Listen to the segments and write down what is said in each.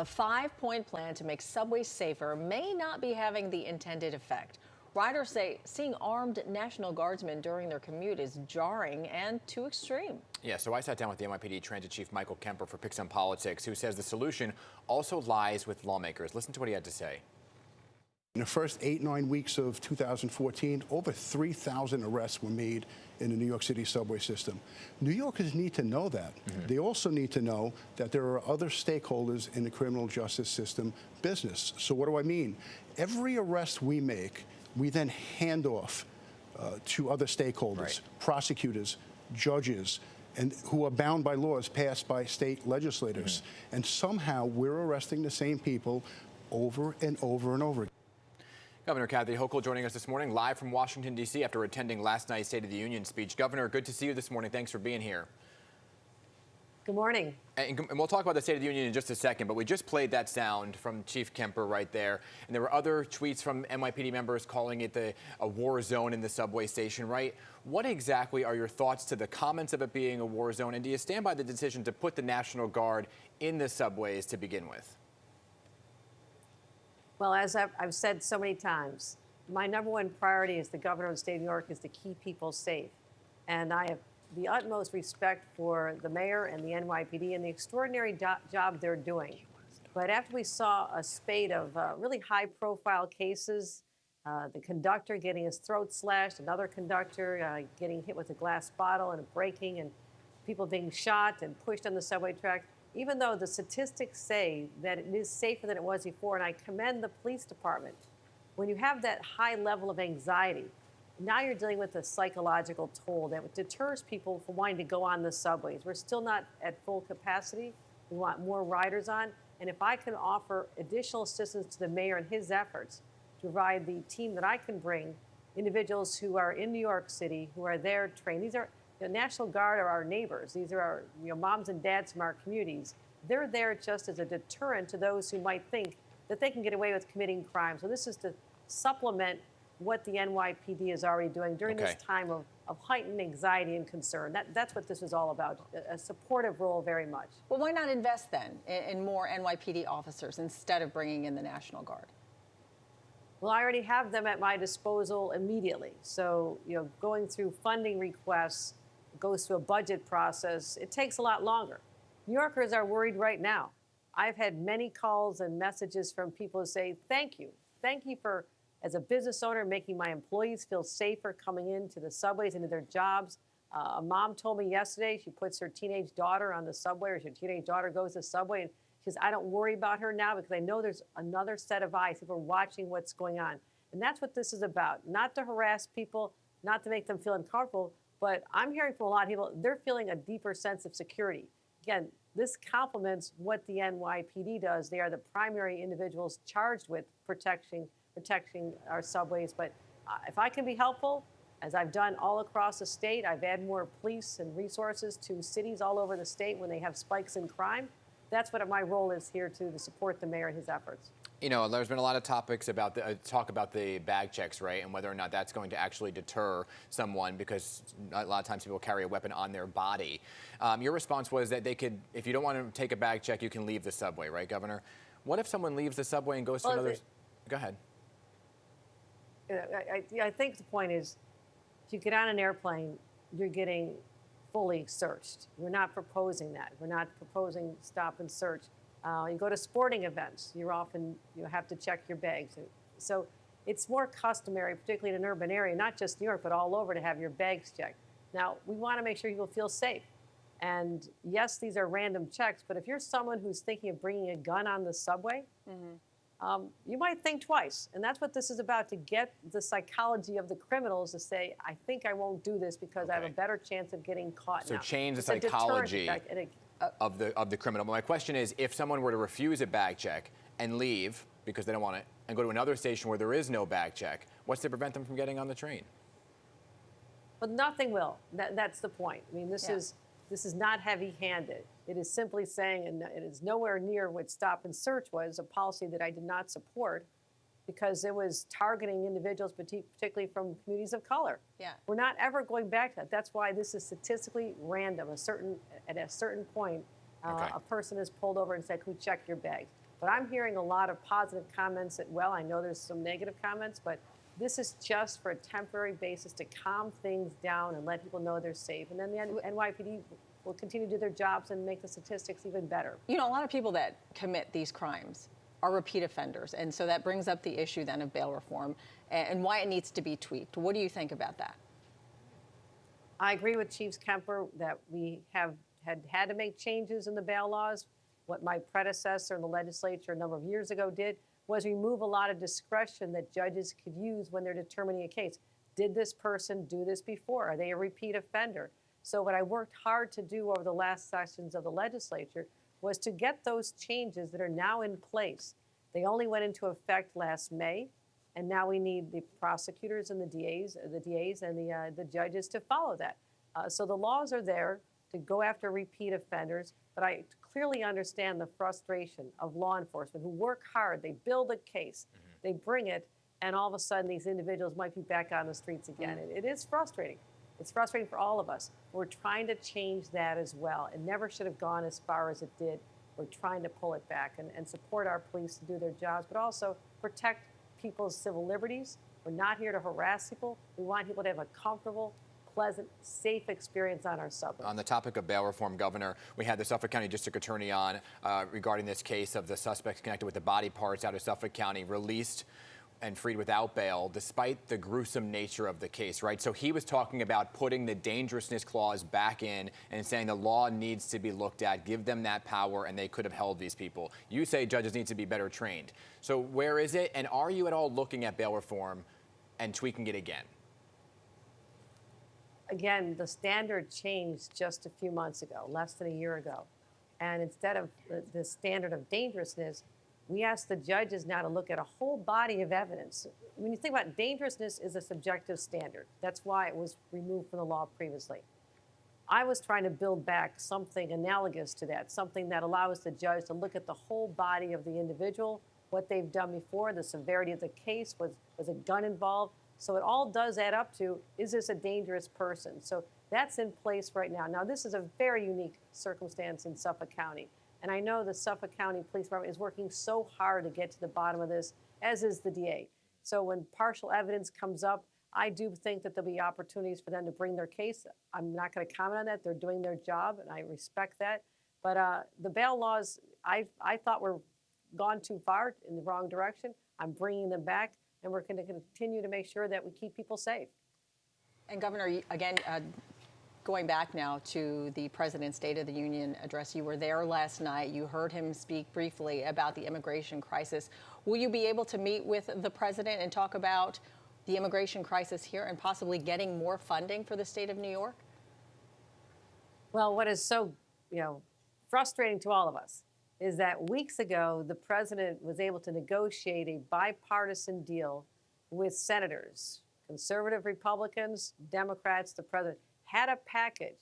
the 5-point plan to make subways safer may not be having the intended effect. Riders say seeing armed National Guardsmen during their commute is jarring and too extreme. Yeah, so I sat down with the NYPD Transit Chief Michael Kemper for Picks on Politics, who says the solution also lies with lawmakers. Listen to what he had to say. In the first 8-9 weeks of 2014, over 3,000 arrests were made in the New York City subway system. New Yorkers need to know that. They also need to know that there are other stakeholders in the criminal justice system business. So what do I mean? Every arrest we make, we then hand off to other stakeholders, prosecutors, judges, and who are bound by laws passed by state legislators. And somehow we're arresting the same people over and over and over again. Governor Gov Hochul joining us this morning live from Washington, D.C. after attending last night's State of the Union speech. Governor, good to see you this morning. Thanks for being here. Good morning. And we'll talk about the State of the Union in just a second, but we just played that sound from Chief Kemper right there. And there were other tweets from NYPD members calling it a war zone in the subway station, right? What exactly are your thoughts to the comments of it being a war zone? And do you stand by the decision to put the National Guard in the subways to begin with? Well, as I've said so many times, my number one priority as the governor of the state of New York is to keep people safe. And I have the utmost respect for the mayor and the NYPD and the extraordinary job they're doing. But after we saw a spate of really high-profile cases, the conductor getting his throat slashed, another conductor getting hit with a glass bottle and breaking, and people being shot and pushed on the subway track, even though the statistics say that it is safer than it was before, and I commend the police department, when you have that high level of anxiety, now you're dealing with a psychological toll that deters people from wanting to go on the subways. We're still not at full capacity. We want more riders on. And if I can offer additional assistance to the mayor in his efforts to provide the team that I can bring, individuals who are in New York City, who are there trained. These are the National Guard are our neighbors. These are our moms and dads from our communities. They're there just as a deterrent to those who might think that they can get away with committing crime. So this is to supplement what the NYPD is already doing during this time of heightened anxiety and concern. That's what this is all about, a supportive role very much. Well, why not invest then in more NYPD officers instead of bringing in the National Guard? Well, I already have them at my disposal immediately. So, going through funding requests, goes through a budget process, it takes a lot longer. New Yorkers are worried right now. I've had many calls and messages from people who say, thank you. Thank you for, as a business owner, making my employees feel safer coming into the subways, into their jobs. A mom told me yesterday she puts her teenage daughter on the subway, or her teenage daughter goes to the subway, and she says, I don't worry about her now because I know there's another set of eyes. People are watching what's going on. And that's what this is about, not to harass people, not to make them feel uncomfortable, but I'm hearing from a lot of people, they're feeling a deeper sense of security. Again, this complements what the NYPD does. They are the primary individuals charged with protecting our subways. But if I can be helpful, as I've done all across the state, I've added more police and resources to cities all over the state when they have spikes in crime. That's what my role is here to support the mayor in his efforts. There's been a lot of topics about talk about the bag checks, right, and whether or not that's going to actually deter someone because a lot of times people carry a weapon on their body. Your response was that they could, if you don't want to take a bag check, you can leave the subway, right, Governor? What if someone leaves the subway and goes to another? Go ahead. I think the point is, if you get on an airplane, you're getting fully searched. We're not proposing that. We're not proposing stop and search. You go to sporting events, you have to check your bags. So it's more customary, particularly in an urban area, not just New York, but all over, to have your bags checked. Now, we want to make sure people feel safe. And yes, these are random checks, but if you're someone who's thinking of bringing a gun on the subway, you might think twice. And that's what this is about, to get the psychology of the criminals to say, I think I won't do this because I have a better chance of getting caught now. So change the psychology of the criminal. My question is, if someone were to refuse a bag check and leave because they don't want it and go to another station where there is no bag check, what's to prevent them from getting on the train? But nothing will. That's the point. I mean, this is not heavy-handed. It is simply saying, and it is nowhere near what stop and search was, a policy that I did not support, because it was targeting individuals, particularly from communities of color. Yeah. We're not ever going back to that. That's why this is statistically random. At a certain point, a person is pulled over and said, "Can we check your bags?" But I'm hearing a lot of positive comments that, well, I know there's some negative comments, but this is just for a temporary basis to calm things down and let people know they're safe. And then the NYPD will continue to do their jobs and make the statistics even better. You know, a lot of people that commit these crimes are repeat offenders. And so that brings up the issue then of bail reform and why it needs to be tweaked. What do you think about that? I agree with Chief Kemper that we have had to make changes in the bail laws. What my predecessor in the legislature a number of years ago did was remove a lot of discretion that judges could use when they're determining a case. Did this person do this before? Are they a repeat offender? So what I worked hard to do over the last sessions of the legislature was to get those changes that are now in place. They only went into effect last May, and now we need the prosecutors and the DAs and the judges to follow that. So the laws are there to go after repeat offenders, but I clearly understand the frustration of law enforcement who work hard, they build a case, they bring it, and all of a sudden these individuals might be back on the streets again. It is frustrating. It's frustrating for all of us. We're trying to change that as well. It never should have gone as far as it did. We're trying to pull it back and support our police to do their jobs, but also protect people's civil liberties. We're not here to harass people. We want people to have a comfortable, pleasant, safe experience on our subways. On the topic of bail reform, Governor, we had the Suffolk County District Attorney on regarding this case of the suspects connected with the body parts out of Suffolk County released and freed without bail, despite the gruesome nature of the case, right? So he was talking about putting the Dangerousness Clause back in and saying the law needs to be looked at, give them that power, and they could have held these people. You say judges need to be better trained. So where is it? And are you at all looking at bail reform and tweaking it again? Again, the standard changed just a few months ago, less than a year ago. And instead of the standard of dangerousness, we ask the judges now to look at a whole body of evidence. When you think about it, dangerousness is a subjective standard. That's why it was removed from the law previously. I was trying to build back something analogous to that, something that allows the judge to look at the whole body of the individual, what they've done before, the severity of the case, was a gun involved? So it all does add up to, is this a dangerous person? So that's in place right now. Now, this is a very unique circumstance in Suffolk County. And I know the Suffolk County Police Department is working so hard to get to the bottom of this, as is the DA. So when partial evidence comes up, I do think that there'll be opportunities for them to bring their case. I'm not going to comment on that. They're doing their job, and I respect that. But the bail laws, I thought were gone too far in the wrong direction. I'm bringing them back, and we're going to continue to make sure that we keep people safe. And Governor, again, going back now to the President's State of the Union address, you were there last night. You heard him speak briefly about the immigration crisis. Will you be able to meet with the President and talk about the immigration crisis here and possibly getting more funding for the state of New York? Well, what is so, frustrating to all of us is that weeks ago, the president was able to negotiate a bipartisan deal with senators, conservative Republicans, Democrats. The president had a package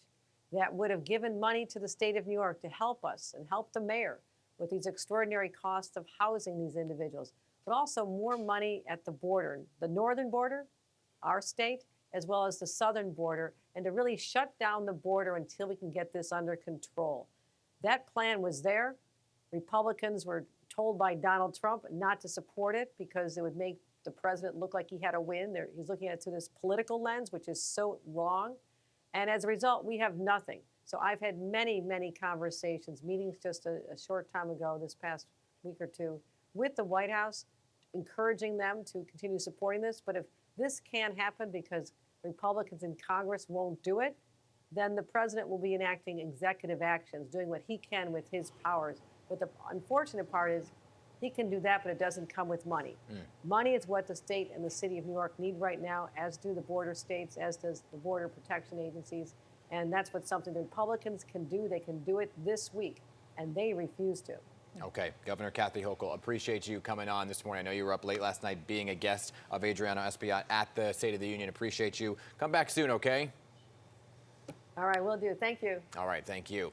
that would have given money to the state of New York to help us and help the mayor with these extraordinary costs of housing these individuals, but also more money at the border, the northern border, our state, as well as the southern border, and to really shut down the border until we can get this under control. That plan was there. Republicans were told by Donald Trump not to support it because it would make the president look like he had a win. He's looking at it through this political lens, which is so wrong. And as a result, we have nothing. So I've had many, many conversations, meetings just a short time ago, this past week or two, with the White House, encouraging them to continue supporting this. But if this can't happen because Republicans in Congress won't do it, then the president will be enacting executive actions, doing what he can with his powers. But the unfortunate part is he can do that, but it doesn't come with money. Money is what the state and the city of New York need right now, as do the border states, as does the border protection agencies. And that's what something the Republicans can do. They can do it this week, and they refuse to. Okay, Governor Kathy Hochul, appreciate you coming on this morning. I know you were up late last night being a guest of Adriano Espaillat at the State of the Union. Appreciate you. Come back soon, okay? All right, will do. Thank you. All right, thank you.